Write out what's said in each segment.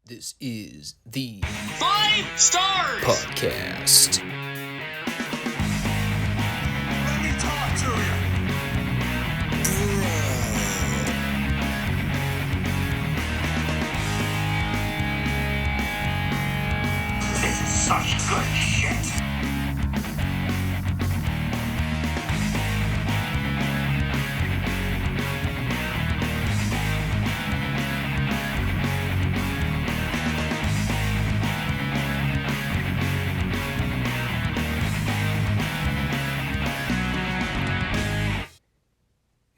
This is the Five Stars Podcast. Let me talk to you. This is such good shit.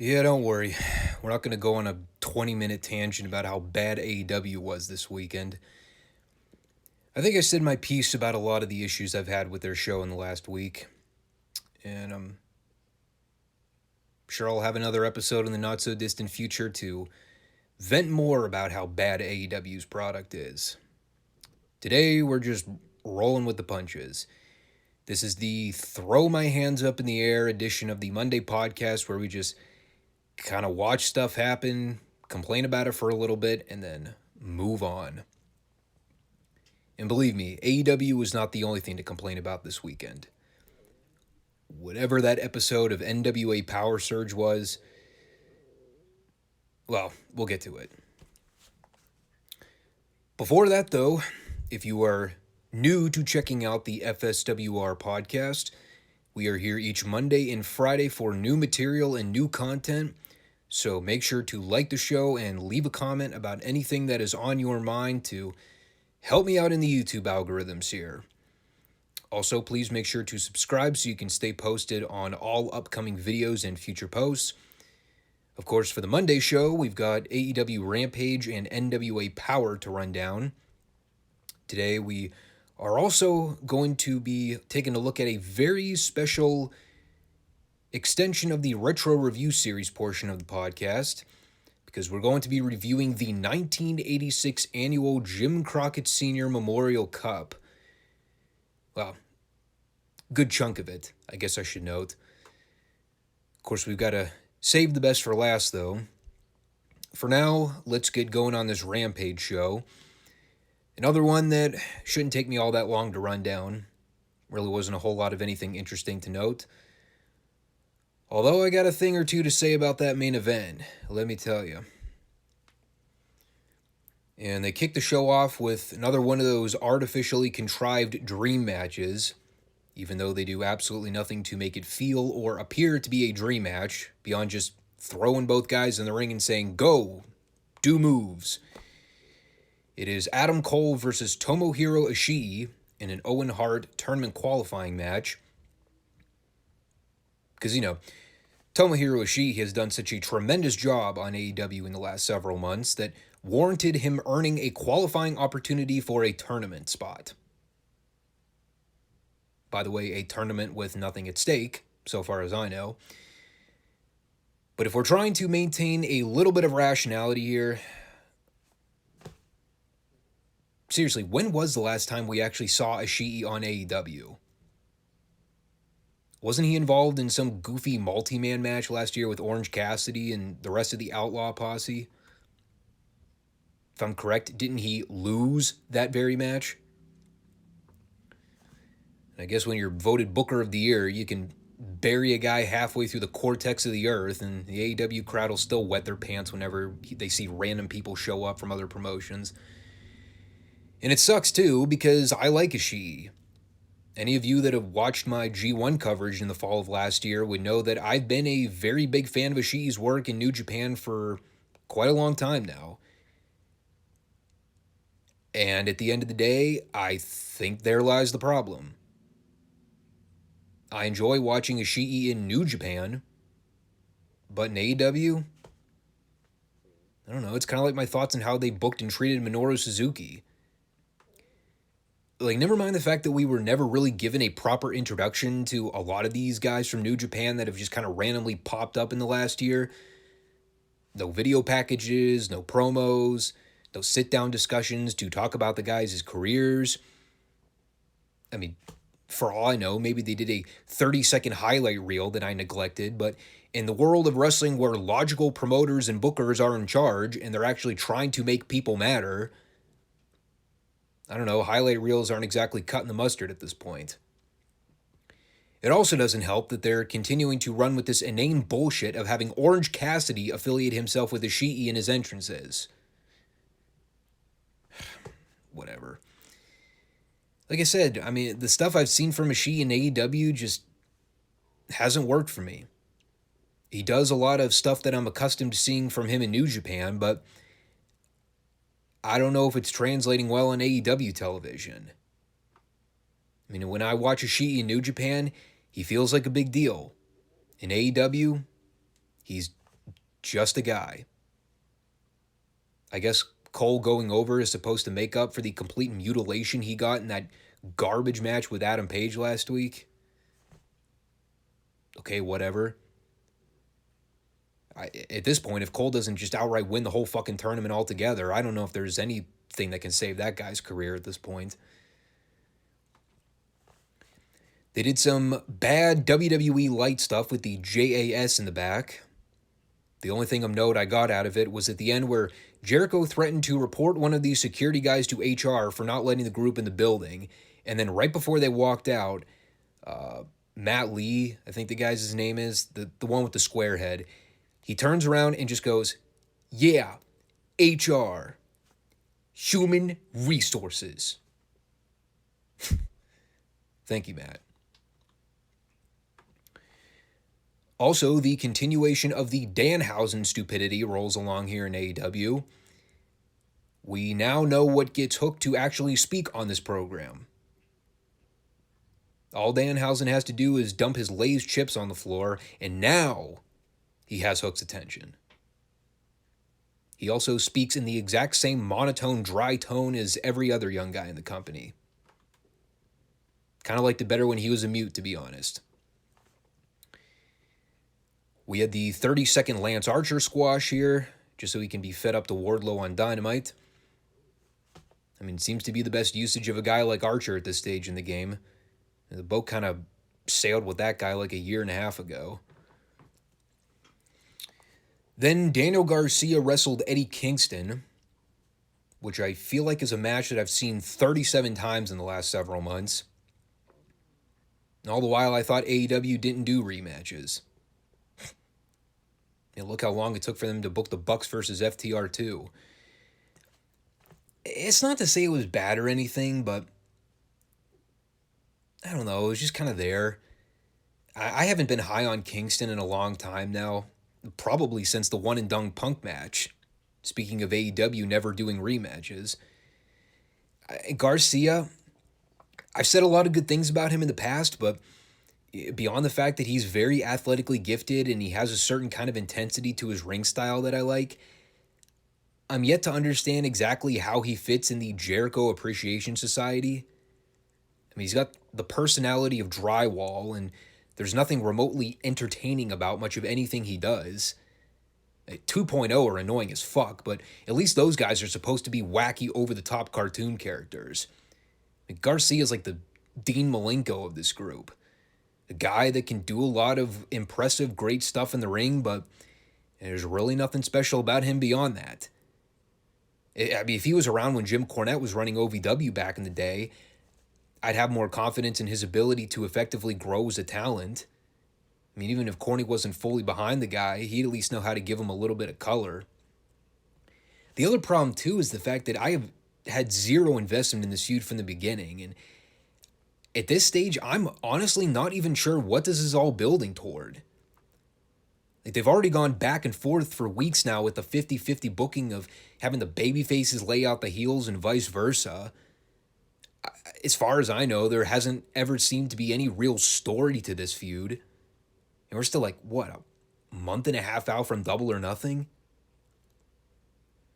Yeah, don't worry. We're not going to go on a 20-minute tangent about how bad AEW was this weekend. I think I said my piece about a lot of the issues I've had with their show in the last week. And I'm sure I'll have another episode in the not-so-distant future to vent more about how bad AEW's product is. Today, we're just rolling with the punches. This is the throw my hands up in the air edition of the Monday podcast where we just kind of watch stuff happen, complain about it for a little bit, and then move on. And believe me, AEW was not the only thing to complain about this weekend. Whatever that episode of NWA PowerrrSurge was, well, we'll get to it. Before that, though, if you are new to checking out the FSWR podcast, we are here each Monday and Friday for new material and new content. So make sure to like the show and leave a comment about anything that is on your mind to help me out in the YouTube algorithms here. Also, please make sure to subscribe so you can stay posted on all upcoming videos and future posts. Of course, for the Monday show, we've got AEW Rampage and NWA Powerrr to run down. Today, we are also going to be taking a look at a very special extension of the Retro Review Series portion of the podcast, because we're going to be reviewing the 1986 annual Jim Crockett Sr. Memorial Cup. Well, good chunk of it, I guess I should note. Of course, we've got to save the best for last, though. For now, let's get going on this Rampage show. Another one that shouldn't take me all that long to run down. Really wasn't a whole lot of anything interesting to note. Although I got a thing or two to say about that main event, let me tell you. And they kicked the show off with another one of those artificially contrived dream matches, even though they do absolutely nothing to make it feel or appear to be a dream match, beyond just throwing both guys in the ring and saying, "Go, do moves." It is Adam Cole versus Tomohiro Ishii in an Owen Hart tournament qualifying match. Because, Tomohiro Ishii has done such a tremendous job on AEW in the last several months that warranted him earning a qualifying opportunity for a tournament spot. By the way, a tournament with nothing at stake, so far as I know. But if we're trying to maintain a little bit of rationality here, seriously, when was the last time we actually saw Ishii on AEW? Wasn't he involved in some goofy multi-man match last year with Orange Cassidy and the rest of the Outlaw Posse? If I'm correct, didn't he lose that very match? I guess when you're voted Booker of the Year, you can bury a guy halfway through the cortex of the earth, and the AEW crowd will still wet their pants whenever they see random people show up from other promotions. And it sucks, too, because I like Ishii. Any of you that have watched my G1 coverage in the fall of last year would know that I've been a very big fan of Ishii's work in New Japan for quite a long time now. And at the end of the day, I think there lies the problem. I enjoy watching Ishii in New Japan, but in AEW, I don't know, it's kind of like my thoughts on how they booked and treated Minoru Suzuki. Never mind the fact that we were never really given a proper introduction to a lot of these guys from New Japan that have just kind of randomly popped up in the last year. No video packages, no promos, no sit-down discussions to talk about the guys' careers. I mean, for all I know, maybe they did a 30-second highlight reel that I neglected, but in the world of wrestling where logical promoters and bookers are in charge and they're actually trying to make people matter, I don't know, highlight reels aren't exactly cutting the mustard at this point. It also doesn't help that they're continuing to run with this inane bullshit of having Orange Cassidy affiliate himself with Ishii in his entrances. Whatever. Like I said, I mean, the stuff I've seen from Ishii in AEW just hasn't worked for me. He does a lot of stuff that I'm accustomed to seeing from him in New Japan, but I don't know if it's translating well on AEW television. I mean, when I watch Ishii in New Japan, he feels like a big deal. In AEW, he's just a guy. I guess Cole going over is supposed to make up for the complete mutilation he got in that garbage match with Adam Page last week. Okay, whatever. At this point, if Cole doesn't just outright win the whole fucking tournament altogether, I don't know if there's anything that can save that guy's career at this point. They did some bad WWE light stuff with the JAS in the back. The only thing of note I got out of it was at the end where Jericho threatened to report one of the security guys to HR for not letting the group in the building. And then right before they walked out, Matt Lee, I think the guy's name is, the one with the square head, he turns around and just goes, "Yeah, HR, human resources." Thank you, Matt. Also, the continuation of the Danhausen stupidity rolls along here in AEW. We now know what gets Hook to actually speak on this program. All Danhausen has to do is dump his Lay's chips on the floor, and now he has Hook's attention. He also speaks in the exact same monotone, dry tone as every other young guy in the company. Kind of liked it better when he was a mute, to be honest. We had the 30-second Lance Archer squash here, just so he can be fed up to Wardlow on Dynamite. I mean, it seems to be the best usage of a guy like Archer at this stage in the game. The boat kind of sailed with that guy like a year and a half ago. Then Daniel Garcia wrestled Eddie Kingston, which I feel like is a match that I've seen 37 times in the last several months. And all the while, I thought AEW didn't do rematches. Look how long it took for them to book the Bucks versus FTR2. It's not to say it was bad or anything, but I don't know, it was just kind of there. I haven't been high on Kingston in a long time now, probably since the one and done Punk match. Speaking of AEW never doing rematches. Garcia, I've said a lot of good things about him in the past, but beyond the fact that he's very athletically gifted and he has a certain kind of intensity to his ring style that I like, I'm yet to understand exactly how he fits in the Jericho Appreciation Society. I mean, he's got the personality of drywall, and there's nothing remotely entertaining about much of anything he does. 2.0 are annoying as fuck, but at least those guys are supposed to be wacky, over-the-top cartoon characters. Garcia's like the Dean Malenko of this group. A guy that can do a lot of impressive, great stuff in the ring, but there's really nothing special about him beyond that. I mean, if he was around when Jim Cornette was running OVW back in the day, I'd have more confidence in his ability to effectively grow as a talent. I mean, even if Cornette wasn't fully behind the guy, he'd at least know how to give him a little bit of color. The other problem, too, is the fact that I have had zero investment in this feud from the beginning, and at this stage, I'm honestly not even sure what this is all building toward. Like, they've already gone back and forth for weeks now with the 50-50 booking of having the baby faces lay out the heels and vice versa. As far as I know, there hasn't ever seemed to be any real story to this feud. And we're still like, what, a month and a half out from Double or Nothing?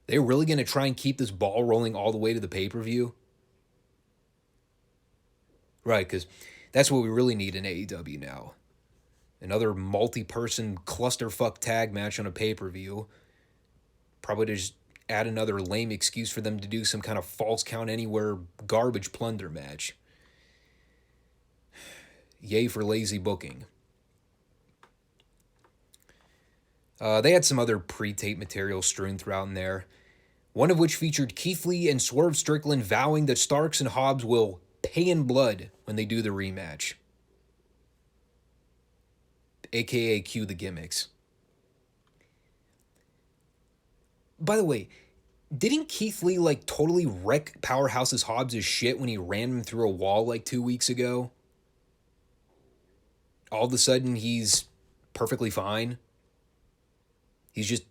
They're really going to try and keep this ball rolling all the way to the pay-per-view? Right, because that's what we really need in AEW now. Another multi-person clusterfuck tag match on a pay-per-view. Probably just add another lame excuse for them to do some kind of false count anywhere garbage plunder match. Yay for lazy booking. They had some other pre-tape material strewn throughout in there. one of which featured Keith Lee and Swerve Strickland vowing that Starks and Hobbs will pay in blood when they do the rematch. AKA cue the gimmicks. By the way, didn't Keith Lee totally wreck Powerhouse's Hobbs' shit when he ran him through a wall 2 weeks ago? All of a sudden he's perfectly fine. He's just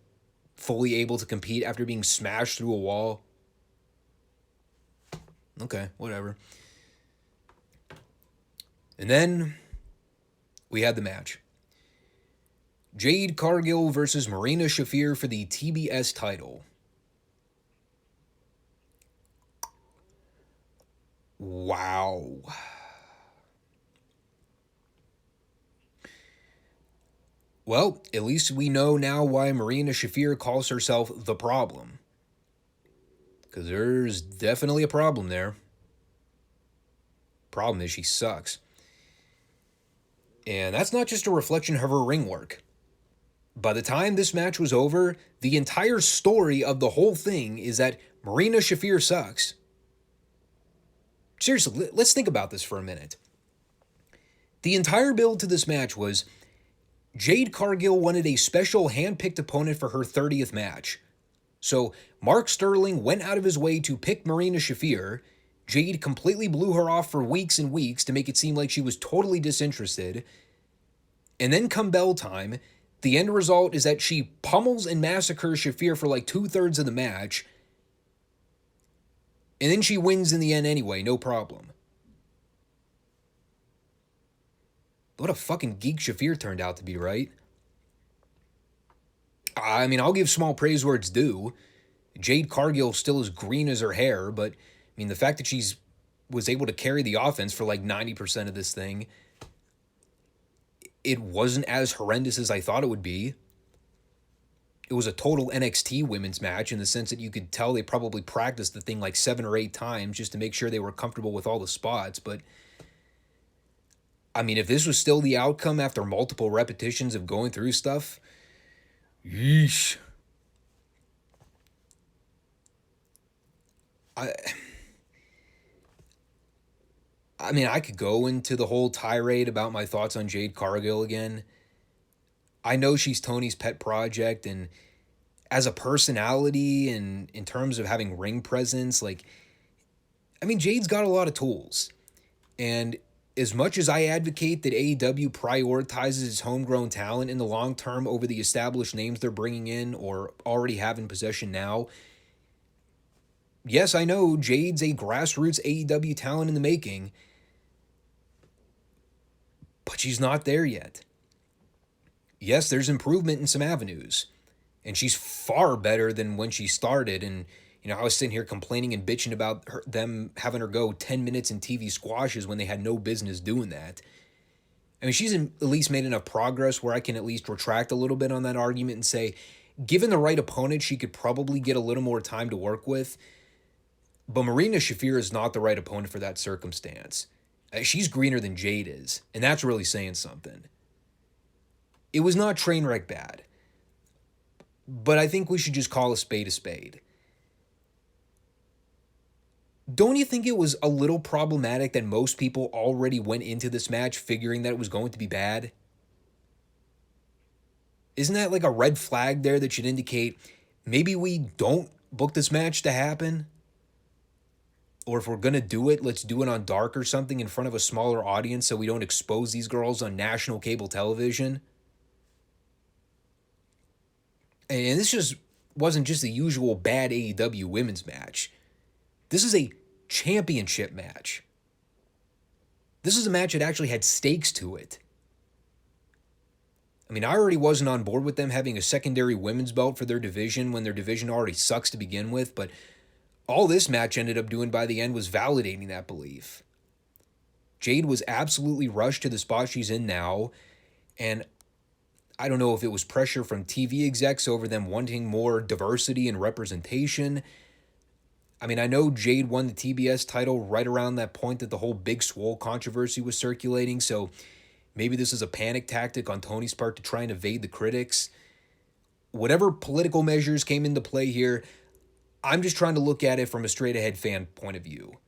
fully able to compete after being smashed through a wall. Okay, whatever. And then we had the match. Jade Cargill versus Marina Shafir for the TBS title. Wow. Well, at least we know now why Marina Shafir calls herself the problem. Because there's definitely a problem there. Problem is she sucks. And that's not just a reflection of her ring work. By the time this match was over, the entire story of the whole thing is that Marina Shafir sucks. Seriously, let's think about this for a minute. The entire build to this match was Jade Cargill wanted a special hand-picked opponent for her 30th match. So Mark Sterling went out of his way to pick Marina Shafir. Jade completely blew her off for weeks and weeks to make it seem like she was totally disinterested. And then come bell time, the end result is that she pummels and massacres Shafir for 2/3 of the match. And then she wins in the end anyway, no problem. What a fucking geek Shafir turned out to be, right? I mean, I'll give small praise where it's due. Jade Cargill still as green as her hair, but the fact that she's was able to carry the offense for 90% of this thing, it wasn't as horrendous as I thought it would be. It was a total NXT women's match in the sense that you could tell they probably practiced the thing 7 or 8 times just to make sure they were comfortable with all the spots. But, if this was still the outcome after multiple repetitions of going through stuff, yeesh. I could go into the whole tirade about my thoughts on Jade Cargill again. I know she's Tony's pet project, and as a personality and in terms of having ring presence, Jade's got a lot of tools. And as much as I advocate that AEW prioritizes its homegrown talent in the long term over the established names they're bringing in or already have in possession now, yes, I know Jade's a grassroots AEW talent in the making, but she's not there yet. Yes, there's improvement in some avenues, and she's far better than when she started. And, I was sitting here complaining and bitching about them having her go 10 minutes in TV squashes when they had no business doing that. She's at least made enough progress where I can at least retract a little bit on that argument and say, given the right opponent, she could probably get a little more time to work with. But Marina Shafir is not the right opponent for that circumstance. She's greener than Jade is, and that's really saying something. It was not train wreck bad, but I think we should just call a spade a spade. Don't you think it was a little problematic that most people already went into this match figuring that it was going to be bad? Isn't that a red flag there that should indicate maybe we don't book this match to happen? Or if we're going to do it, let's do it on Dark or something in front of a smaller audience so we don't expose these girls on national cable television. And this just wasn't just the usual bad AEW women's match. This is a championship match. This is a match that actually had stakes to it. I already wasn't on board with them having a secondary women's belt for their division when their division already sucks to begin with, but all this match ended up doing by the end was validating that belief. Jade was absolutely rushed to the spot she's in now, and I don't know if it was pressure from TV execs over them wanting more diversity and representation. I know Jade won the TBS title right around that point that the whole Big Swole controversy was circulating, so maybe this is a panic tactic on Tony's part to try and evade the critics. Whatever political measures came into play here, I'm just trying to look at it from a straight-ahead fan point of view.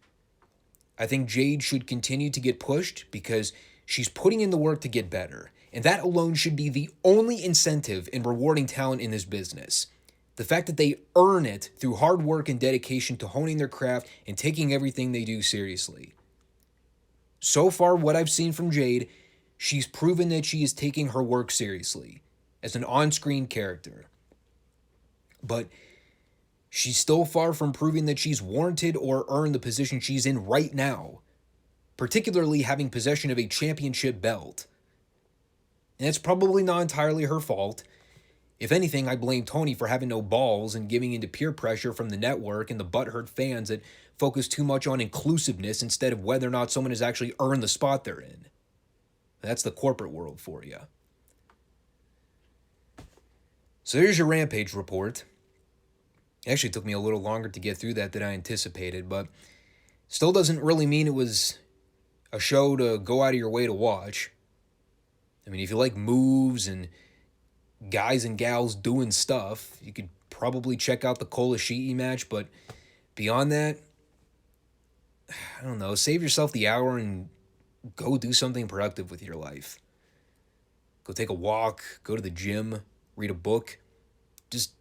I think Jade should continue to get pushed because she's putting in the work to get better. And that alone should be the only incentive in rewarding talent in this business. The fact that they earn it through hard work and dedication to honing their craft and taking everything they do seriously. So far, what I've seen from Jade, she's proven that she is taking her work seriously as an on-screen character. But she's still far from proving that she's warranted or earned the position she's in right now, particularly having possession of a championship belt. And it's probably not entirely her fault. If anything, I blame Tony for having no balls and giving into peer pressure from the network and the butthurt fans that focus too much on inclusiveness instead of whether or not someone has actually earned the spot they're in. That's the corporate world for you. So here's your Rampage report. It actually took me a little longer to get through that than I anticipated, but still doesn't really mean it was a show to go out of your way to watch. I mean, if you like moves and guys and gals doing stuff, you could probably check out the Cole Ishii match, but beyond that, I don't know, save yourself the hour and go do something productive with your life. Go take a walk, go to the gym, read a book. Just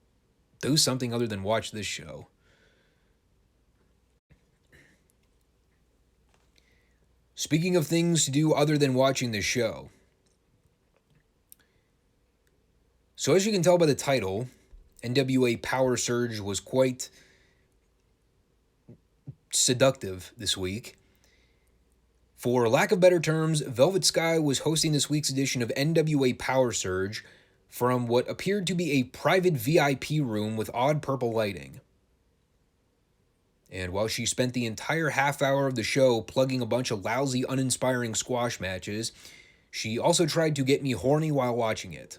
do something other than watch this show. Speaking of things to do other than watching this show. So as you can tell by the title, NWA PowerrrSurge was quite seductive this week. For lack of better terms, Velvet Sky was hosting this week's edition of NWA PowerrrSurge from what appeared to be a private VIP room with odd purple lighting. And while she spent the entire half hour of the show plugging a bunch of lousy, uninspiring squash matches, she also tried to get me horny while watching it.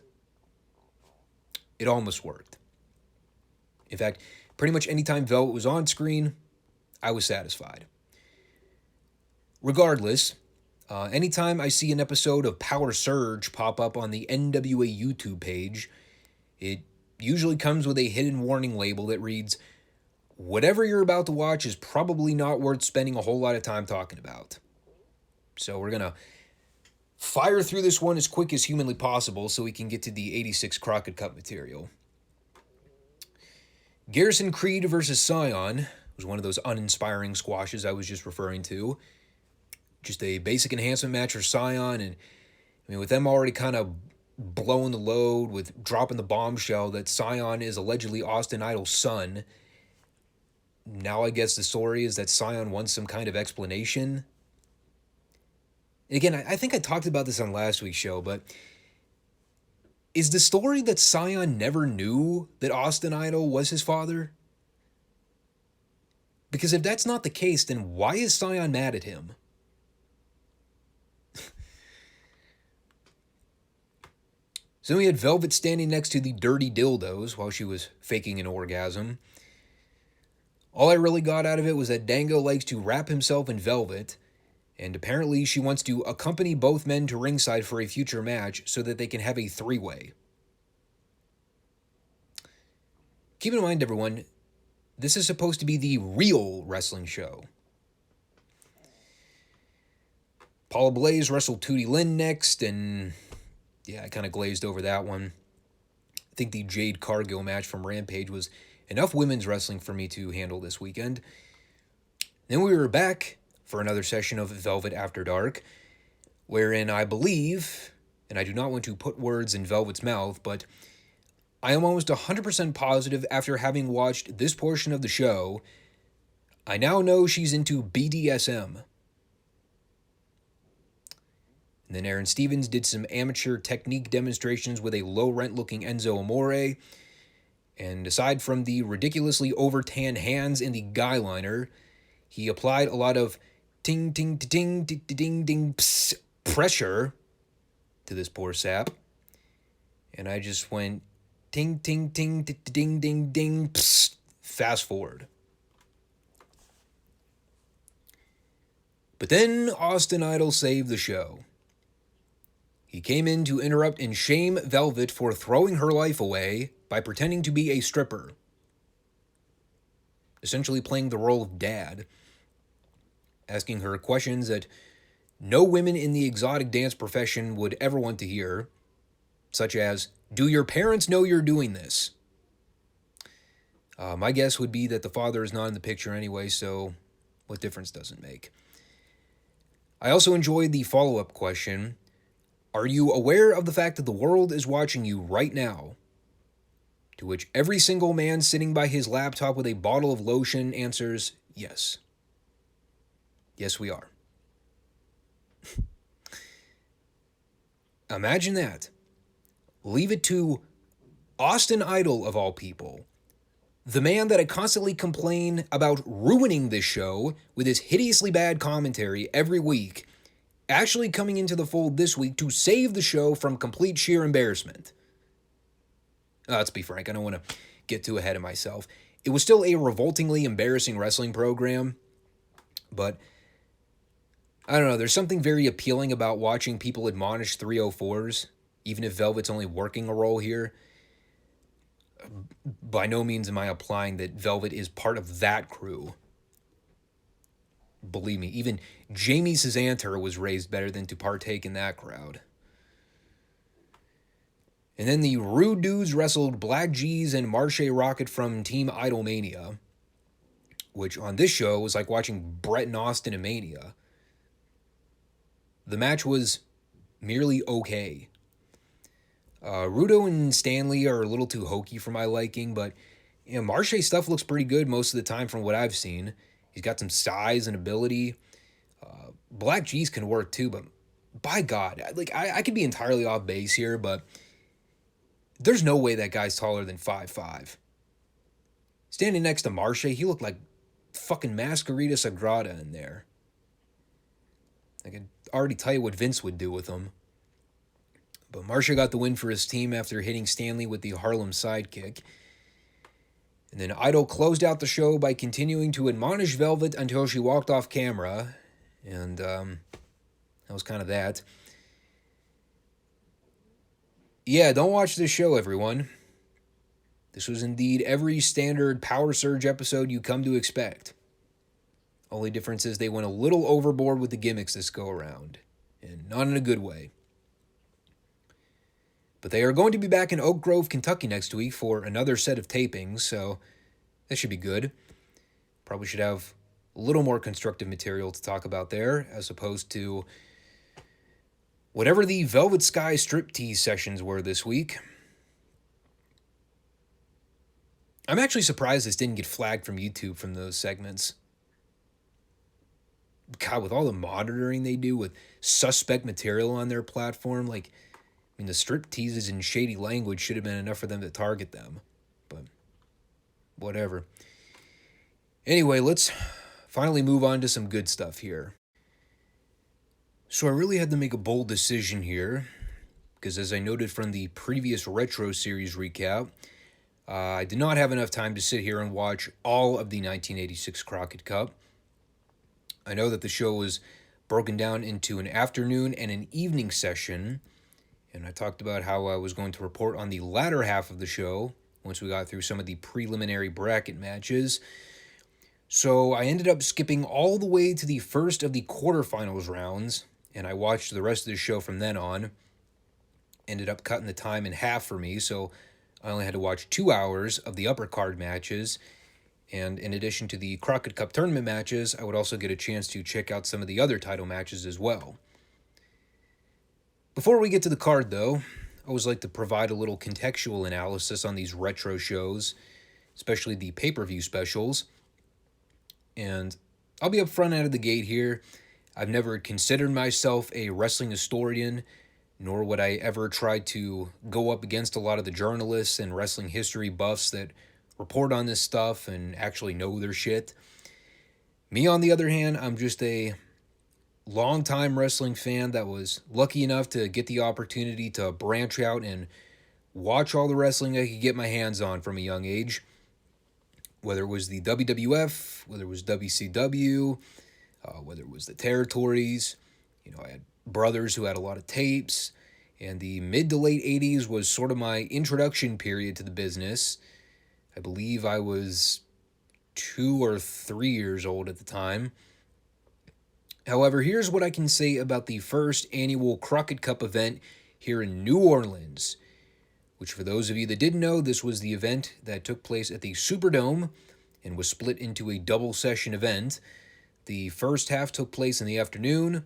It almost worked. In fact, pretty much anytime Velvet was on screen, I was satisfied. Regardless, anytime I see an episode of PowerrrSurge pop up on the NWA YouTube page, it usually comes with a hidden warning label that reads, "Whatever you're about to watch is probably not worth spending a whole lot of time talking about." So we're going to fire through this one as quick as humanly possible so we can get to the 86 Crockett Cup material. Garrison Creed versus Scion was one of those uninspiring squashes I was just referring to. Just a basic enhancement match for Scion, and I mean, with them already kind of blowing the load, with dropping the bombshell that Scion is allegedly Austin Idol's son, now I guess the story is that Scion wants some kind of explanation. And again, I think I talked about this on last week's show, but is the story that Scion never knew that Austin Idol was his father? Because if that's not the case, then why is Scion mad at him? So then we had Velvet standing next to the dirty dildos while she was faking an orgasm. All I really got out of it was that Dango likes to wrap himself in velvet, and apparently she wants to accompany both men to ringside for a future match so that they can have a three-way. Keep in mind, everyone, this is supposed to be the real wrestling show. Paula Blaze wrestled Tootie Lynn next, and yeah, I kind of glazed over that one. I think the Jade Cargill match from Rampage was enough women's wrestling for me to handle this weekend. Then we were back for another session of Velvet After Dark, wherein I believe, and I do not want to put words in Velvet's mouth, but I am almost 100% positive after having watched this portion of the show, I now know she's into BDSM. And then Aaron Stevens did some amateur technique demonstrations with a low-rent-looking Enzo Amore. And aside from the ridiculously over-tan hands in the guy liner, he applied a lot of ting, ting, ting, ting, ting, ting, pss, pressure to this poor sap. And I just went ting, ting, ting, ding, ding, ding, pss, fast forward. But then Austin Idol saved the show. He came in to interrupt and shame Velvet for throwing her life away by pretending to be a stripper. essentially playing the role of dad, asking her questions that no women in the exotic dance profession would ever want to hear, such as, do your parents know you're doing this? My guess would be that the father is not in the picture anyway, so what difference does it make? I also enjoyed the follow-up question, are you aware of the fact that the world is watching you right now? To which every single man sitting by his laptop with a bottle of lotion answers, yes. Yes, we are. Imagine that. Leave it to Austin Idol, of all people, the man that I constantly complain about ruining this show with his hideously bad commentary every week, actually coming into the fold this week to save the show from complete sheer embarrassment. Let's be frank, I don't want to get too ahead of myself. It was still a revoltingly embarrassing wrestling program, but I don't know, there's something very appealing about watching people admonish 304s, even if Velvet's only working a role here. By no means am I implying that Velvet is part of that crew. Believe me, even Jamie Cesanter was raised better than to partake in that crowd. And then the Rude Dudes wrestled Black G's and Marche Rocket from Team Idolmania, which on this show was like watching Brett and Austin in Mania. The match was merely okay. Rudo and Stanley are a little too hokey for my liking, but Marche's stuff looks pretty good most of the time from what I've seen. He's got some size and ability. Black G's can work too, but by God, I could be entirely off base here, but there's no way that guy's taller than 5'5". Standing next to Marche, he looked like fucking Masquerita Sagrada in there. I could already tell you what Vince would do with him. But Marche got the win for his team after hitting Stanley with the Harlem sidekick. And then Idol closed out the show by continuing to admonish Velvet until she walked off camera. And that was kind of that. Yeah, don't watch this show, everyone. This was indeed every standard PowerrrSurge episode you come to expect. Only difference is they went a little overboard with the gimmicks this go around. And not in a good way. But they are going to be back in Oak Grove, Kentucky next week for another set of tapings, so that should be good. Probably should have a little more constructive material to talk about there, as opposed to whatever the Velvet Sky striptease sessions were this week. I'm actually surprised this didn't get flagged from YouTube from those segments. God, with all the monitoring they do with suspect material on their platform, the strip teases in shady language should have been enough for them to target them. But whatever. Anyway, let's finally move on to some good stuff here. So I really had to make a bold decision here, because as I noted from the previous Retro Series recap, I did not have enough time to sit here and watch all of the 1986 Crockett Cup. I know that the show was broken down into an afternoon and an evening session, and I talked about how I was going to report on the latter half of the show once we got through some of the preliminary bracket matches. So I ended up skipping all the way to the first of the quarterfinals rounds, and I watched the rest of the show from then on. Ended up cutting the time in half for me, so I only had to watch 2 hours of the upper card matches. And in addition to the Crockett Cup tournament matches, I would also get a chance to check out some of the other title matches as well. Before we get to the card, though, I always like to provide a little contextual analysis on these retro shows, especially the pay-per-view specials. And I'll be upfront out of the gate here. I've never considered myself a wrestling historian, nor would I ever try to go up against a lot of the journalists and wrestling history buffs that report on this stuff and actually know their shit. Me, on the other hand, I'm just a longtime wrestling fan that was lucky enough to get the opportunity to branch out and watch all the wrestling I could get my hands on from a young age. Whether it was the WWF, whether it was WCW, whether it was the territories. I had brothers who had a lot of tapes, and the mid to late 80s was sort of my introduction period to the business. I believe I was 2 or 3 years old at the time. However, here's what I can say about the first annual Crockett Cup event here in New Orleans, which for those of you that didn't know, this was the event that took place at the Superdome and was split into a double session event. The first half took place in the afternoon.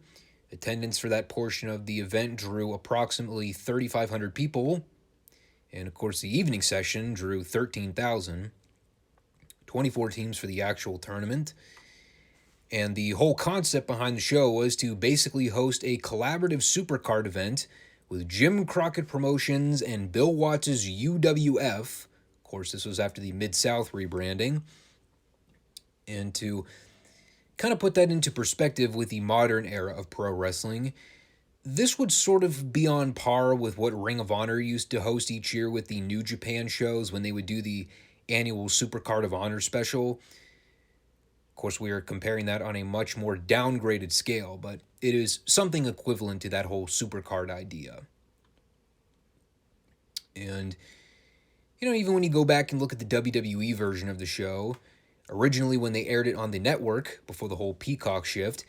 Attendance for that portion of the event drew approximately 3,500 people. And of course, the evening session drew 13,000. 24 teams for the actual tournament. And the whole concept behind the show was to basically host a collaborative supercard event with Jim Crockett Promotions and Bill Watts' UWF. Of course, this was after the Mid-South rebranding. And to kind of put that into perspective with the modern era of pro wrestling, this would sort of be on par with what Ring of Honor used to host each year with the New Japan shows when they would do the annual Supercard of Honor special. Of course, we are comparing that on a much more downgraded scale, but it is something equivalent to that whole Supercard idea. And, even when you go back and look at the WWE version of the show, originally when they aired it on the network before the whole Peacock shift,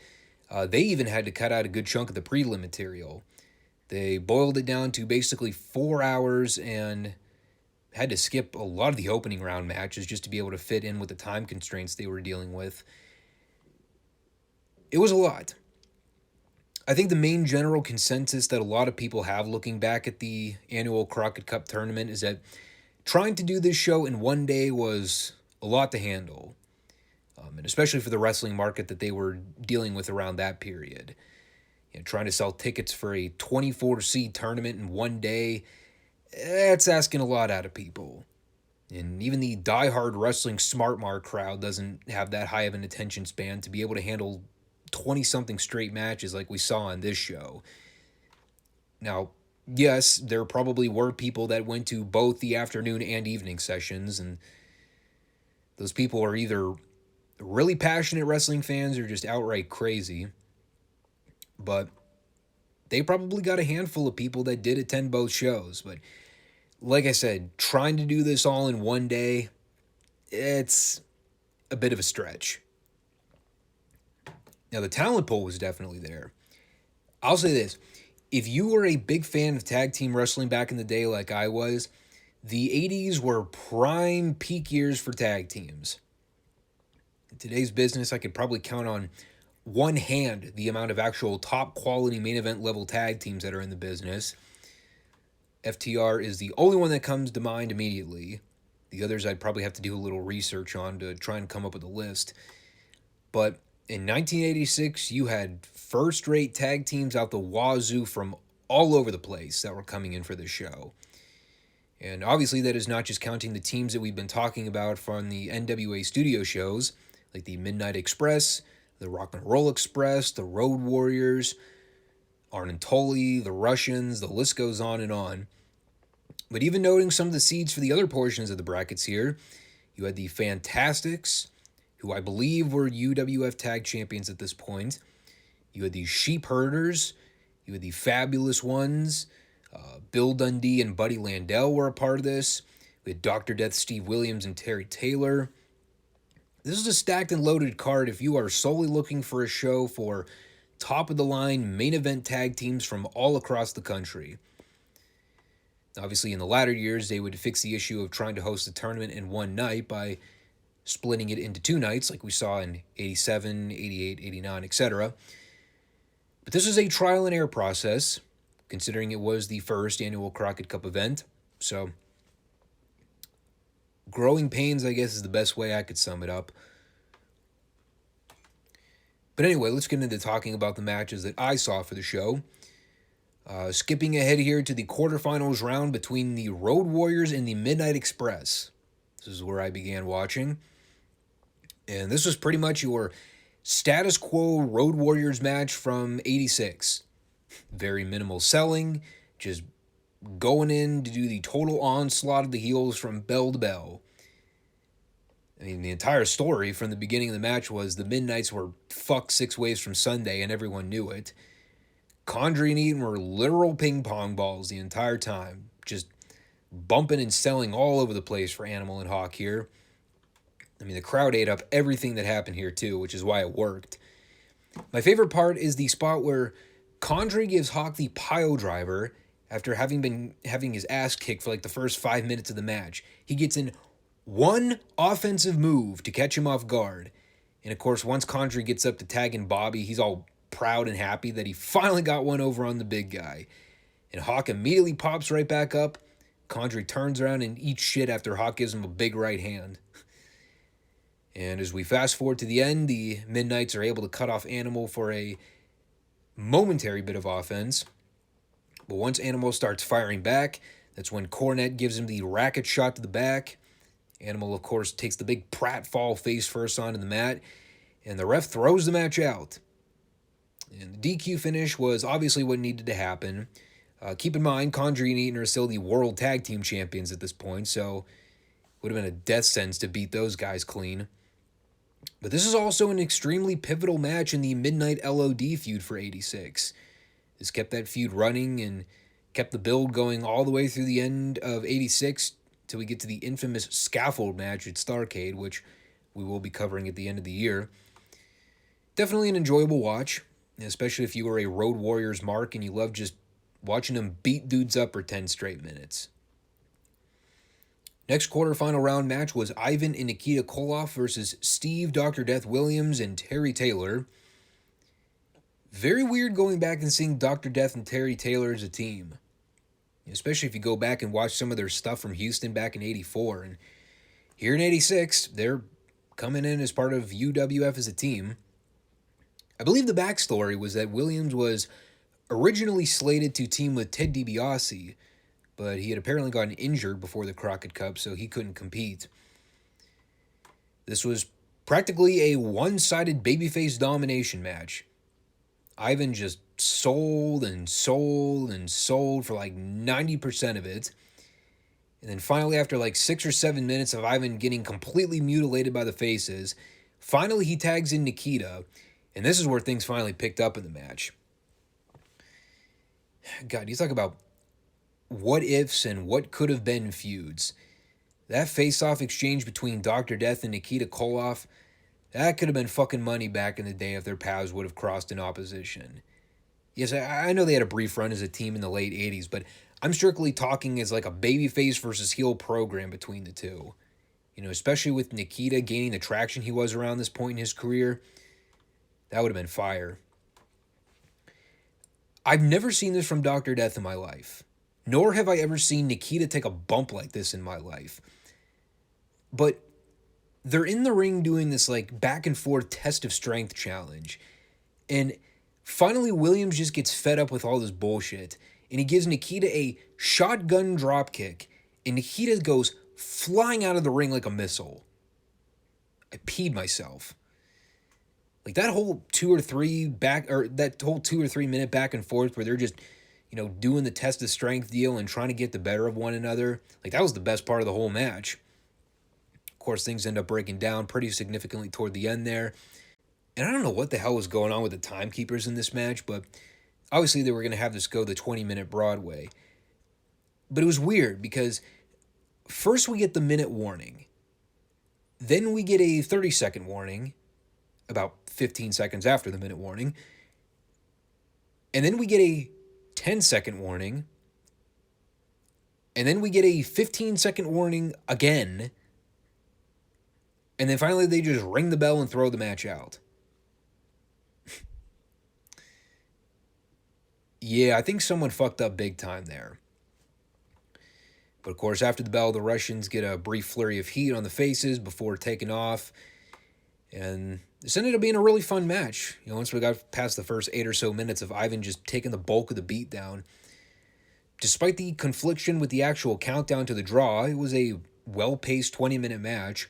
they even had to cut out a good chunk of the prelim material. They boiled it down to basically 4 hours and had to skip a lot of the opening round matches just to be able to fit in with the time constraints they were dealing with. It was a lot. I think the main general consensus that a lot of people have looking back at the annual Crockett Cup tournament is that trying to do this show in one day was a lot to handle. And especially for the wrestling market that they were dealing with around that period. Trying to sell tickets for a 24-seed tournament in one day, that's asking a lot out of people. And even the diehard wrestling smart mark crowd doesn't have that high of an attention span to be able to handle 20-something straight matches like we saw on this show. Now, yes, there probably were people that went to both the afternoon and evening sessions, and those people are either really passionate wrestling fans or just outright crazy. But they probably got a handful of people that did attend both shows. But like I said, trying to do this all in one day, it's a bit of a stretch. Now, the talent pool was definitely there. I'll say this. If you were a big fan of tag team wrestling back in the day like I was, the 80s were prime peak years for tag teams. In today's business, I could probably count on one hand the amount of actual top quality main event level tag teams that are in the business. FTR is the only one that comes to mind immediately. The others I'd probably have to do a little research on to try and come up with a list. But in 1986, you had first-rate tag teams out the wazoo from all over the place that were coming in for this show. And obviously that is not just counting the teams that we've been talking about from the NWA studio shows, like the Midnight Express, the Rock and Roll Express, the Road Warriors, Arn and Tully, the Russians, the list goes on and on. But even noting some of the seeds for the other portions of the brackets here, you had the Fantastics, who I believe were UWF Tag Champions at this point. You had the Sheep Herders. You had the Fabulous Ones. Bill Dundee and Buddy Landell were a part of this. We had Dr. Death, Steve Williams, and Terry Taylor. This is a stacked and loaded card if you are solely looking for a show for top-of-the-line main event tag teams from all across the country. Obviously, in the latter years, they would fix the issue of trying to host the tournament in one night by splitting it into two nights like we saw in 87, 88, 89, etc. But this is a trial and error process, considering it was the first annual Crockett Cup event. So, growing pains, I guess, is the best way I could sum it up. But anyway, let's get into talking about the matches that I saw for the show. Skipping ahead here to the quarterfinals round between the Road Warriors and the Midnight Express. This is where I began watching. And this was pretty much your status quo Road Warriors match from 86. Very minimal selling, just going in to do the total onslaught of the heels from bell to bell. I mean, the entire story from the beginning of the match was the Midnights were fucked 6 ways from Sunday, and everyone knew it. Condrey and Eaton were literal ping pong balls the entire time, just bumping and selling all over the place for Animal and Hawk here. I mean, the crowd ate up everything that happened here too, which is why it worked. My favorite part is the spot where Condrey gives Hawk the pile driver after having his ass kicked for like the first 5 minutes of the match. He gets in one offensive move to catch him off guard. And of course, once Condrey gets up to tagging Bobby, he's all proud and happy that he finally got one over on the big guy. And Hawk immediately pops right back up. Condrey turns around and eats shit after Hawk gives him a big right hand. And as we fast forward to the end, the Midnights are able to cut off Animal for a momentary bit of offense. But once Animal starts firing back, that's when Cornette gives him the racket shot to the back. Animal, of course, takes the big pratfall face first onto the mat, and the ref throws the match out. And the DQ finish was obviously what needed to happen. Keep in mind, Condrey and Eaton are still the World Tag Team Champions at this point, so it would have been a death sentence to beat those guys clean. But this is also an extremely pivotal match in the Midnight LOD feud for 86. This kept that feud running and kept the build going all the way through the end of 86 till we get to the infamous scaffold match at Starrcade, which we will be covering at the end of the year. Definitely an enjoyable watch, especially if you were a Road Warriors mark and you love just watching them beat dudes up for 10 straight minutes. Next quarterfinal round match was Ivan and Nikita Koloff versus Steve Dr. Death Williams and Terry Taylor. Very weird going back and seeing Dr. Death and Terry Taylor as a team, especially if you go back and watch some of their stuff from Houston back in 84. And here in 86, they're coming in as part of UWF as a team. I believe the backstory was that Williams was originally slated to team with Ted DiBiase, but he had apparently gotten injured before the Crockett Cup, so he couldn't compete. This was practically a one-sided babyface domination match. Ivan just sold and sold and sold for like 90% of it. And then finally, after like 6 or 7 minutes of Ivan getting completely mutilated by the faces, finally he tags in Nikita, and this is where things finally picked up in the match. God, you talk about what ifs and what could have been feuds. That face-off exchange between Dr. Death and Nikita Koloff, that could have been fucking money back in the day if their paths would have crossed in opposition. Yes, I know they had a brief run as a team in the late 80s, but I'm strictly talking as like a babyface versus heel program between the two. You know, especially with Nikita gaining the traction he was around this point in his career, that would have been fire. I've never seen this from Dr. Death in my life, nor have I ever seen Nikita take a bump like this in my life. But they're in the ring doing this like back and forth test of strength challenge. And finally Williams just gets fed up with all this bullshit. And he gives Nikita a shotgun dropkick. And Nikita goes flying out of the ring like a missile. I peed myself. Like that whole 2 or 3 minute back and forth where they're just, you know, doing the test of strength deal and trying to get the better of one another. Like that was the best part of the whole match. Of course, things end up breaking down pretty significantly toward the end there. And I don't know what the hell was going on with the timekeepers in this match, but obviously they were going to have this go the 20-minute Broadway. But it was weird because first we get the minute warning. Then we get a 30-second warning, about 15 seconds after the minute warning. And then we get a 10-second warning. And then we get a 15-second warning again. And then finally they just ring the bell and throw the match out. Yeah, I think someone fucked up big time there. But of course, after the bell, the Russians get a brief flurry of heat on the faces before taking off. And this ended up being a really fun match. You know, once we got past the first 8 or so minutes of Ivan just taking the bulk of the beat down. Despite the confliction with the actual countdown to the draw, it was a well-paced 20-minute match.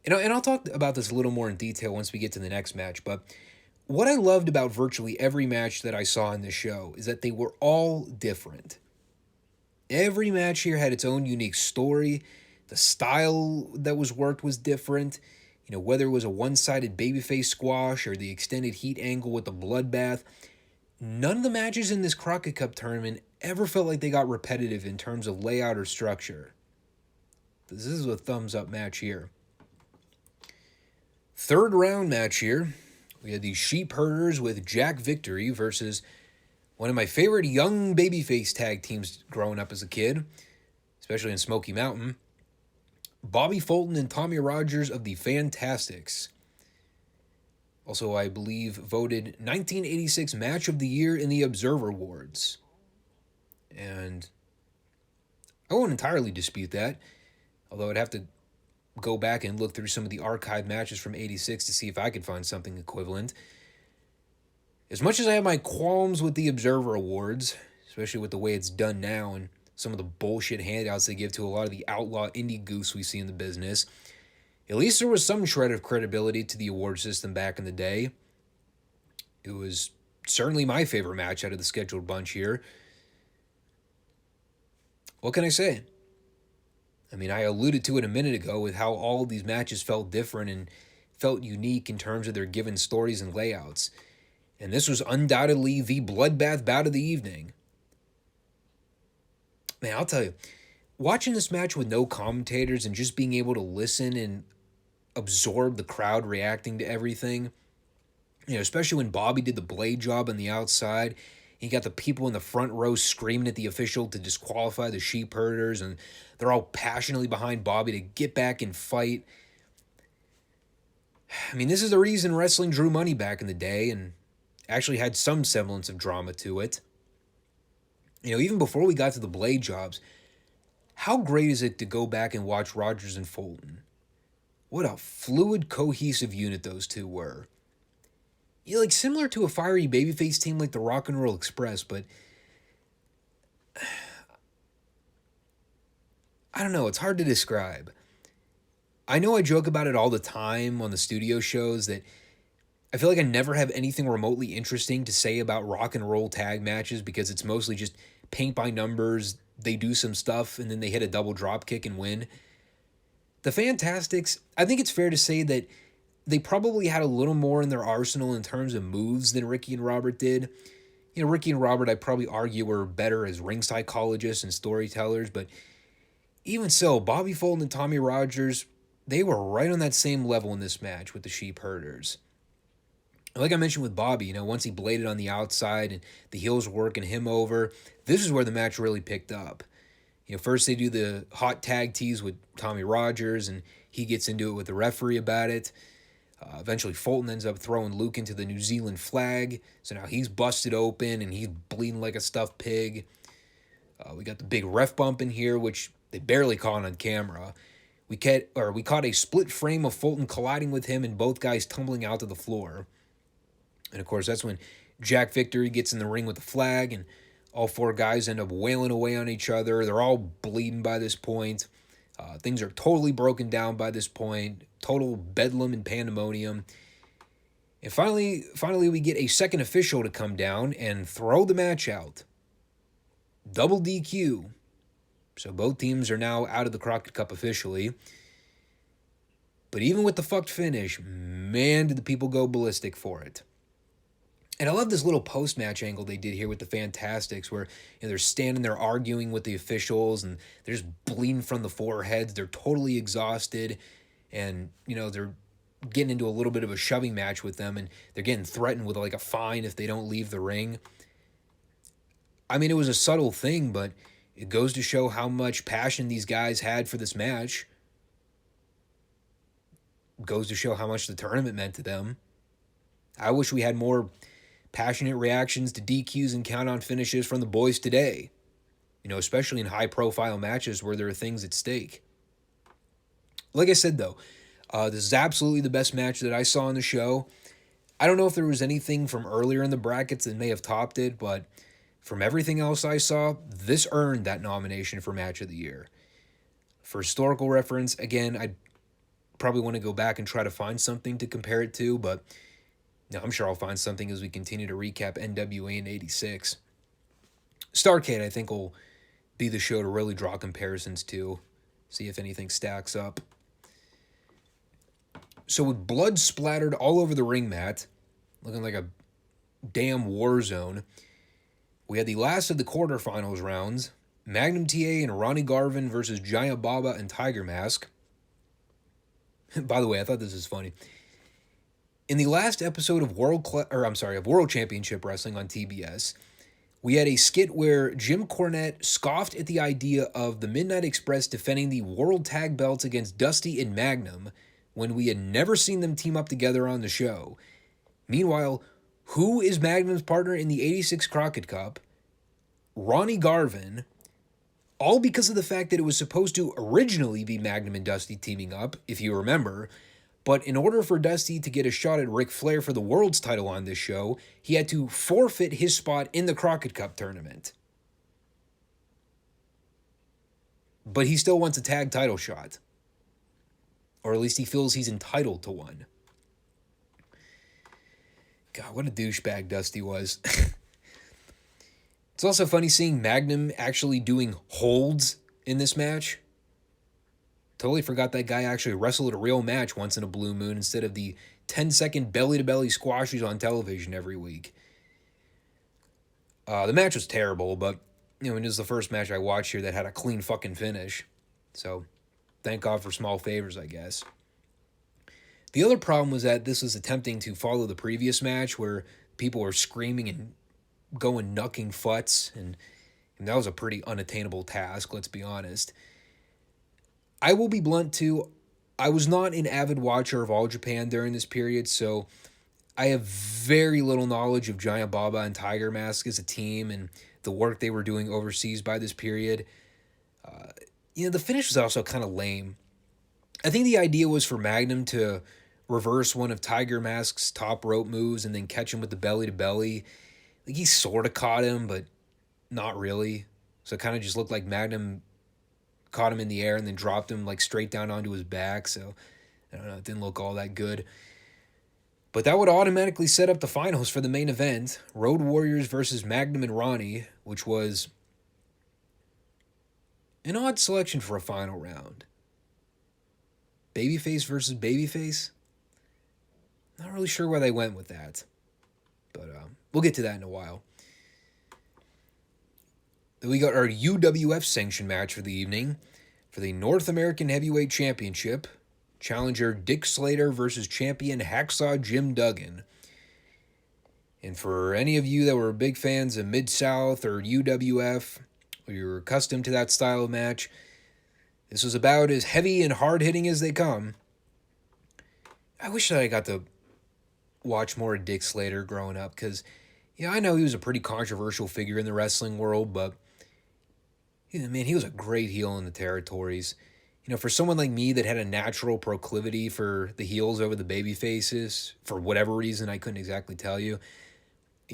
And I'll talk about this a little more in detail once we get to the next match, but what I loved about virtually every match that I saw in this show is that they were all different. Every match here had its own unique story. The style that was worked was different. You know, whether it was a one-sided babyface squash or the extended heat angle with the bloodbath, none of the matches in this Crockett Cup tournament ever felt like they got repetitive in terms of layout or structure. This is a thumbs-up match here. Third round match here. We had the Sheep Herders with Jack Victory versus one of my favorite young babyface tag teams growing up as a kid, especially in Smoky Mountain, Bobby Fulton and Tommy Rogers of the Fantastics. Also, I believe, voted 1986 Match of the Year in the Observer Awards. And I won't entirely dispute that, although I'd have to go back and look through some of the archived matches from 86 to see if I could find something equivalent. As much as I have my qualms with the Observer Awards, especially with the way it's done now and some of the bullshit handouts they give to a lot of the outlaw indie goose we see in the business, at least there was some shred of credibility to the award system back in the day. It was certainly my favorite match out of the scheduled bunch here. What can I say? I mean, I alluded to it a minute ago with how all of these matches felt different and felt unique in terms of their given stories and layouts. And this was undoubtedly the bloodbath bout of the evening. Man, I'll tell you, watching this match with no commentators and just being able to listen and absorb the crowd reacting to everything, especially when Bobby did the blade job on the outside, you got the people in the front row screaming at the official to disqualify the Sheep Herders, and they're all passionately behind Bobby to get back and fight. I mean, this is the reason wrestling drew money back in the day and actually had some semblance of drama to it. Even before we got to the blade jobs, how great is it to go back and watch Rogers and Fulton? What a fluid, cohesive unit those two were. Similar to a fiery babyface team like the Rock and Roll Express, but I don't know, it's hard to describe. I know I joke about it all the time on the studio shows that I feel like I never have anything remotely interesting to say about rock and roll tag matches because it's mostly just paint by numbers, they do some stuff, and then they hit a double drop kick and win. The Fantastics, I think it's fair to say that they probably had a little more in their arsenal in terms of moves than Ricky and Robert did. Ricky and Robert, I'd probably argue, were better as ring psychologists and storytellers, but even so, Bobby Fulton and Tommy Rogers, they were right on that same level in this match with the Sheep Herders. Like I mentioned with Bobby, once he bladed on the outside and the heels were working him over, this is where the match really picked up. First they do the hot tag tease with Tommy Rogers, and he gets into it with the referee about it. Eventually, Fulton ends up throwing Luke into the New Zealand flag, so now he's busted open and he's bleeding like a stuffed pig. We got the big ref bump in here, which they barely caught on camera. We caught a split frame of Fulton colliding with him and both guys tumbling out to the floor. And of course, that's when Jack Victory gets in the ring with the flag, and all four guys end up wailing away on each other. They're all bleeding by this point. Things are totally broken down by this point. Total bedlam and pandemonium. And finally, we get a second official to come down and throw the match out. Double DQ. So both teams are now out of the Crockett Cup officially. But even with the fucked finish, man, did the people go ballistic for it. And I love this little post-match angle they did here with the Fantastics where they're standing there arguing with the officials and they're just bleeding from the foreheads. They're totally exhausted and, they're getting into a little bit of a shoving match with them and they're getting threatened with a fine if they don't leave the ring. I mean, it was a subtle thing, but it goes to show how much passion these guys had for this match. It goes to show how much the tournament meant to them. I wish we had more passionate reactions to DQs and count-on finishes from the boys today. Especially in high-profile matches where there are things at stake. Like I said, though, this is absolutely the best match that I saw on the show. I don't know if there was anything from earlier in the brackets that may have topped it, but from everything else I saw, this earned that nomination for Match of the Year. For historical reference, again, I'd probably want to go back and try to find something to compare it to, but I'm sure I'll find something as we continue to recap NWA in 86. Starrcade, I think, will be the show to really draw comparisons to, see if anything stacks up. So with blood splattered all over the ring mat, looking like a damn war zone, we had the last of the quarterfinals rounds, Magnum TA and Ronnie Garvin versus Giant Baba and Tiger Mask. By the way, I thought this was funny. In the last episode of World Championship Wrestling on TBS, we had a skit where Jim Cornette scoffed at the idea of the Midnight Express defending the World Tag Belts against Dusty and Magnum when we had never seen them team up together on the show. Meanwhile, who is Magnum's partner in the 86 Crockett Cup? Ronnie Garvin, all because of the fact that it was supposed to originally be Magnum and Dusty teaming up, if you remember, but in order for Dusty to get a shot at Ric Flair for the World's title on this show, he had to forfeit his spot in the Crockett Cup tournament. But he still wants a tag title shot. Or at least he feels he's entitled to one. God, what a douchebag Dusty was. It's also funny seeing Magnum actually doing holds in this match. Totally forgot that guy actually wrestled a real match once in a blue moon instead of the 10-second belly-to-belly squashes on television every week. The match was terrible, but it was the first match I watched here that had a clean fucking finish. So, thank God for small favors, I guess. The other problem was that this was attempting to follow the previous match where people were screaming and going knucking futs, and that was a pretty unattainable task, let's be honest. I will be blunt too, I was not an avid watcher of All Japan during this period, so I have very little knowledge of Giant Baba and Tiger Mask as a team and the work they were doing overseas by this period. The finish was also kind of lame. I think the idea was for Magnum to reverse one of Tiger Mask's top rope moves and then catch him with the belly-to-belly. Like, he sort of caught him, but not really. So it kind of just looked like Magnum caught him in the air and then dropped him like straight down onto his back. So, I don't know, it didn't look all that good. But that would automatically set up the finals for the main event. Road Warriors versus Magnum and Ronnie, which was an odd selection for a final round. Babyface versus babyface? Not really sure where they went with that. But we'll get to that in a while. Then we got our UWF sanction match for the evening. For the North American Heavyweight Championship, challenger Dick Slater versus champion Hacksaw Jim Duggan. And for any of you that were big fans of Mid-South or UWF, or you're accustomed to that style of match, this was about as heavy and hard-hitting as they come. I wish that I got to watch more of Dick Slater growing up, because I know he was a pretty controversial figure in the wrestling world, but man, he was a great heel in the territories. For someone like me that had a natural proclivity for the heels over the baby faces, for whatever reason, I couldn't exactly tell you.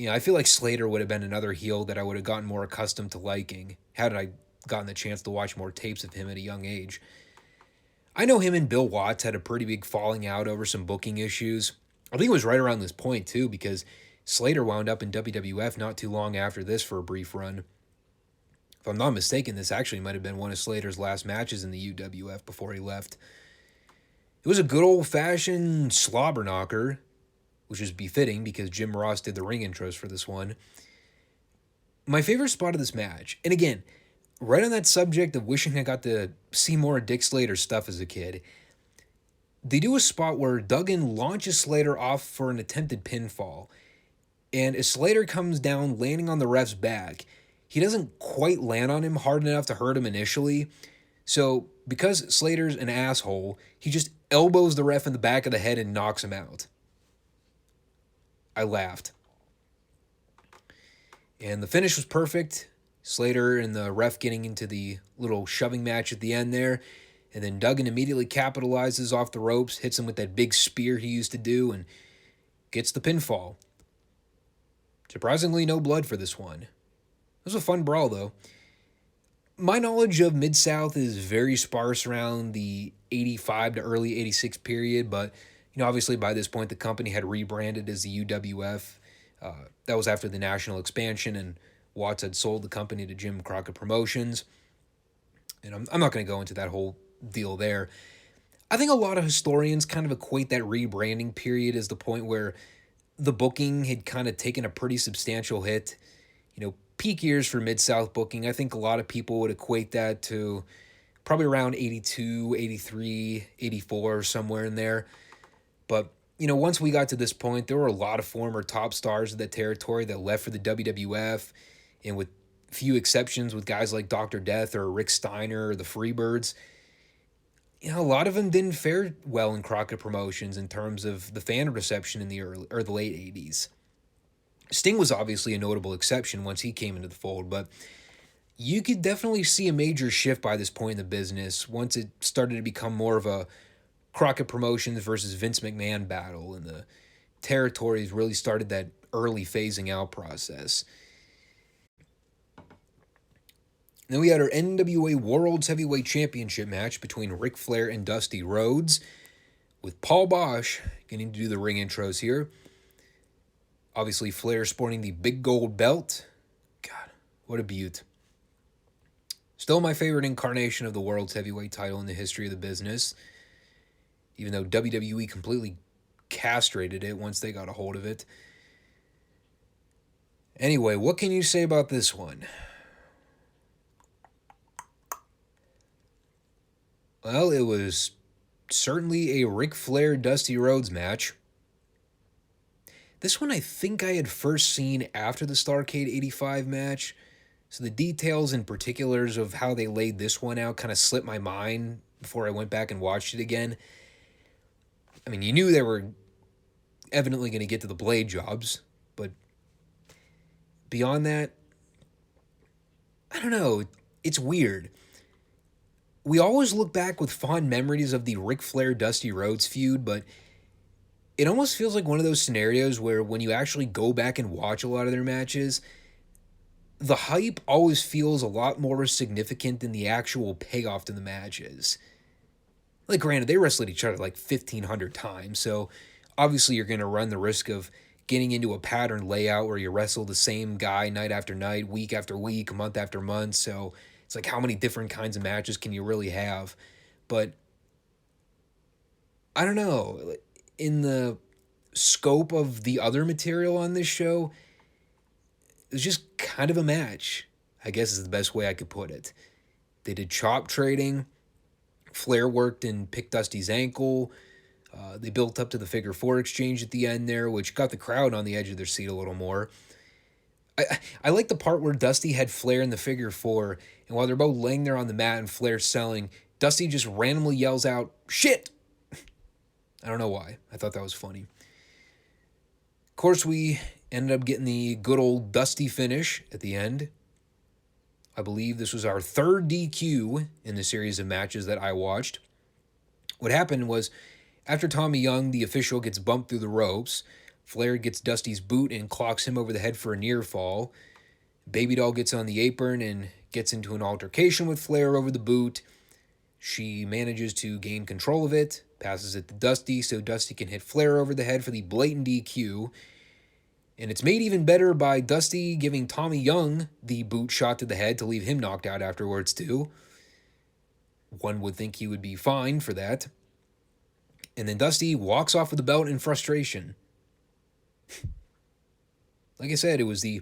I feel like Slater would have been another heel that I would have gotten more accustomed to liking, had I gotten the chance to watch more tapes of him at a young age. I know him and Bill Watts had a pretty big falling out over some booking issues. I think it was right around this point, too, because Slater wound up in WWF not too long after this for a brief run. If I'm not mistaken, this actually might have been one of Slater's last matches in the UWF before he left. It was a good old-fashioned slobber knocker, which is befitting because Jim Ross did the ring intros for this one. My favorite spot of this match, and again, right on that subject of wishing I got to see more of Dick Slater's stuff as a kid, they do a spot where Duggan launches Slater off for an attempted pinfall, and as Slater comes down landing on the ref's back, he doesn't quite land on him hard enough to hurt him initially, so because Slater's an asshole, he just elbows the ref in the back of the head and knocks him out. I laughed. And the finish was perfect. Slater and the ref getting into the little shoving match at the end there. And then Duggan immediately capitalizes off the ropes, hits him with that big spear he used to do, and gets the pinfall. Surprisingly, no blood for this one. It was a fun brawl, though. My knowledge of Mid-South is very sparse around the 85 to early 86 period, but obviously by this point the company had rebranded as the UWF. That was after the national expansion, and Watts had sold the company to Jim Crockett Promotions. And I'm not going to go into that whole deal there. I think a lot of historians kind of equate that rebranding period as the point where the booking had kind of taken a pretty substantial hit. Peak years for Mid-South booking, I think a lot of people would equate that to probably around 82, 83, 84, somewhere in there. But, once we got to this point, there were a lot of former top stars of that territory that left for the WWF, and with few exceptions, with guys like Dr. Death or Rick Steiner or the Freebirds, a lot of them didn't fare well in Crockett Promotions in terms of the fan reception in the early or the late 80s. Sting was obviously a notable exception once he came into the fold, but you could definitely see a major shift by this point in the business once it started to become more of a Crockett Promotions versus Vince McMahon battle, and the territories really started that early phasing out process. Then we had our NWA World's Heavyweight Championship match between Ric Flair and Dusty Rhodes, with Paul Bosch getting to do the ring intros here. Obviously, Flair sporting the big gold belt. God, what a beaut. Still my favorite incarnation of the World's Heavyweight title in the history of the business, even though WWE completely castrated it once they got a hold of it. Anyway, what can you say about this one? Well, it was certainly a Ric Flair-Dusty Rhodes match. This one I think I had first seen after the Starrcade 85 match, so the details and particulars of how they laid this one out kind of slipped my mind before I went back and watched it again. I mean, you knew they were evidently going to get to the blade jobs, but beyond that, I don't know, it's weird. We always look back with fond memories of the Ric Flair-Dusty Rhodes feud, but it almost feels like one of those scenarios where when you actually go back and watch a lot of their matches, the hype always feels a lot more significant than the actual payoff to the matches. Like, granted, they wrestled each other like 1,500 times, so obviously you're going to run the risk of getting into a pattern layout where you wrestle the same guy night after night, week after week, month after month, so it's like, how many different kinds of matches can you really have? But I don't know. In the scope of the other material on this show, it was just kind of a match, I guess is the best way I could put it. They did chop trading. Flair worked and picked Dusty's ankle. They built up to the figure four exchange at the end there, which got the crowd on the edge of their seat a little more. I like the part where Dusty had Flair in the figure four, and while they're both laying there on the mat and Flair's selling, Dusty just randomly yells out, "Shit!" I don't know why. I thought that was funny. Of course, we ended up getting the good old Dusty finish at the end. I believe this was our third DQ in the series of matches that I watched. What happened was, after Tommy Young, the official, gets bumped through the ropes, Flair gets Dusty's boot and clocks him over the head for a near fall. Baby Doll gets on the apron and gets into an altercation with Flair over the boot. She manages to gain control of it, passes it to Dusty so Dusty can hit Flair over the head for the blatant DQ. And it's made even better by Dusty giving Tommy Young the boot shot to the head to leave him knocked out afterwards too. One would think he would be fine for that. And then Dusty walks off with the belt in frustration. Like I said, it was the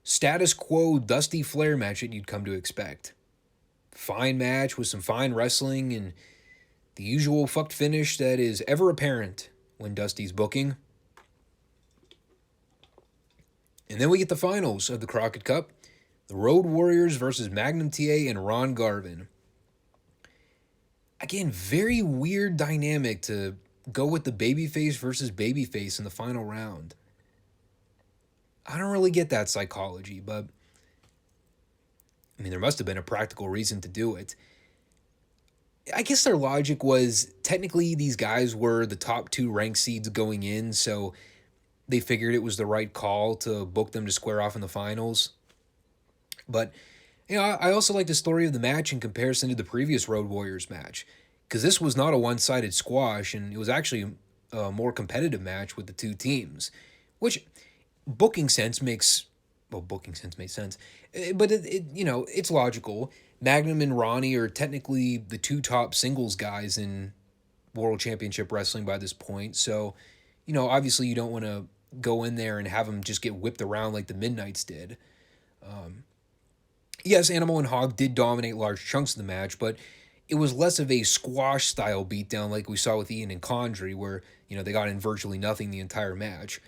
status quo Dusty Flair match that you'd come to expect. Fine match with some fine wrestling and the usual fucked finish that is ever apparent when Dusty's booking. And then we get the finals of the Crockett Cup. The Road Warriors versus Magnum TA and Ron Garvin. Again, very weird dynamic to go with the babyface versus babyface in the final round. I don't really get that psychology, but I mean, there must have been a practical reason to do it. I guess their logic was, technically these guys were the top two ranked seeds going in, so they figured it was the right call to book them to square off in the finals. But, I also like the story of the match in comparison to the previous Road Warriors match, because this was not a one-sided squash, and it was actually a more competitive match with the two teams, which booking sense makes sense, but it's logical. Magnum and Ronnie are technically the two top singles guys in World Championship Wrestling by this point, so, obviously you don't want to go in there and have them just get whipped around like the Midnights did. Yes, Animal and Hog did dominate large chunks of the match, but it was less of a squash-style beatdown like we saw with Ian and Condrey, where, they got in virtually nothing the entire match.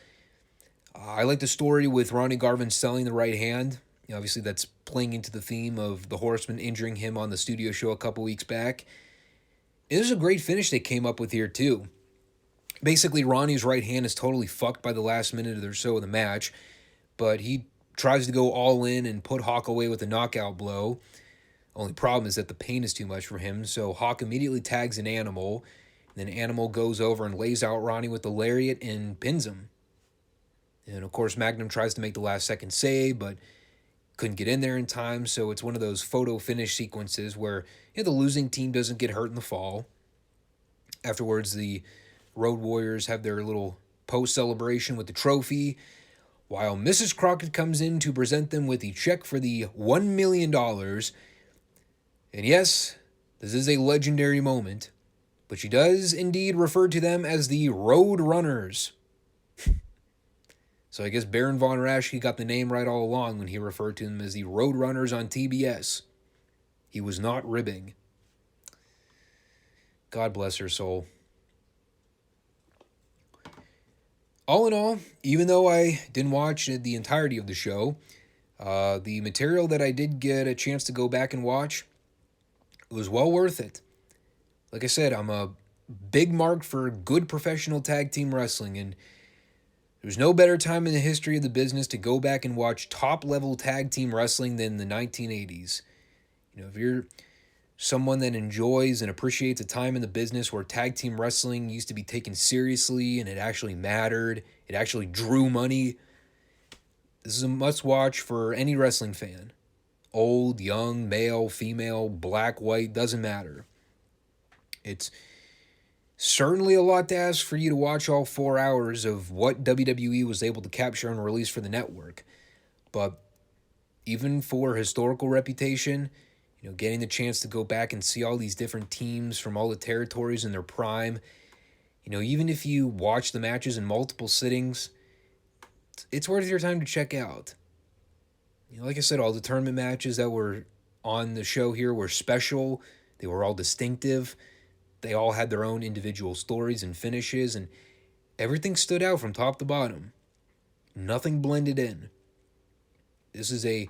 I like the story with Ronnie Garvin selling the right hand. Obviously, that's playing into the theme of the Horseman injuring him on the studio show a couple weeks back. And this is a great finish they came up with here, too. Basically, Ronnie's right hand is totally fucked by the last minute or so of the match, but he tries to go all in and put Hawk away with a knockout blow. Only problem is that the pain is too much for him, so Hawk immediately tags an Animal. Then Animal goes over and lays out Ronnie with the lariat and pins him. And of course, Magnum tries to make the last second save, but couldn't get in there in time, so it's one of those photo finish sequences where the losing team doesn't get hurt in the fall. Afterwards, the Road Warriors have their little post-celebration with the trophy, while Mrs. Crockett comes in to present them with the check for the $1 million. And yes, this is a legendary moment, but she does indeed refer to them as the Road Runners. So I guess Baron Von Raschke got the name right all along when he referred to them as the Road Runners on TBS. He was not ribbing. God bless her soul. All in all, even though I didn't watch the entirety of the show, the material that I did get a chance to go back and watch, it was well worth it. Like I said, I'm a big mark for good professional tag team wrestling, and there's no better time in the history of the business to go back and watch top-level tag team wrestling than the 1980s. If you're someone that enjoys and appreciates a time in the business where tag team wrestling used to be taken seriously and it actually mattered, it actually drew money, this is a must-watch for any wrestling fan. Old, young, male, female, black, white, doesn't matter. It's certainly a lot to ask for you to watch all 4 hours of what WWE was able to capture and release for the network. But even for historical reputation, getting the chance to go back and see all these different teams from all the territories in their prime, even if you watch the matches in multiple sittings, it's worth your time to check out. Like I said, all the tournament matches that were on the show here were special. They were all distinctive. They all had their own individual stories and finishes, and everything stood out from top to bottom. Nothing blended in. This is a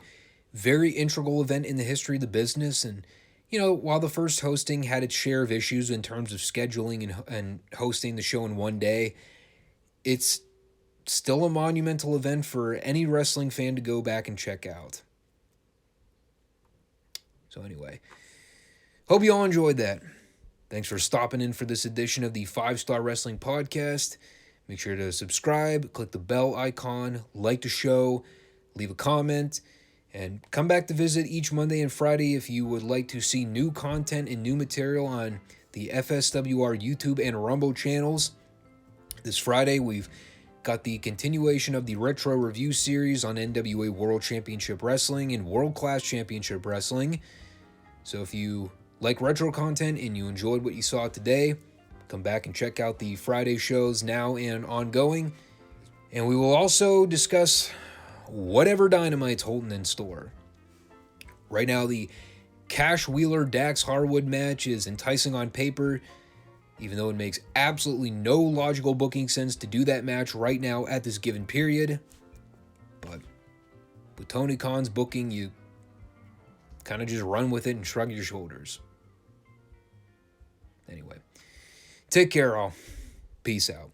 very integral event in the history of the business, and, while the first hosting had its share of issues in terms of scheduling and hosting the show in one day, it's still a monumental event for any wrestling fan to go back and check out. So anyway, hope you all enjoyed that. Thanks for stopping in for this edition of the Five Starr Wrestling Podcast. Make sure to subscribe, click the bell icon, like the show, leave a comment, and come back to visit each Monday and Friday if you would like to see new content and new material on the FSWR YouTube and Rumble channels. This Friday, we've got the continuation of the Retro Review series on NWA World Championship Wrestling and World Class Championship Wrestling. So if you like retro content and you enjoyed what you saw today, come back and check out the Friday shows now and ongoing. And we will also discuss whatever Dynamite's holding in store. Right now, the Cash Wheeler-Dax Harwood match is enticing on paper, even though it makes absolutely no logical booking sense to do that match right now at this given period. But with Tony Khan's booking, you kind of just run with it and shrug your shoulders. Anyway, take care all. Peace out.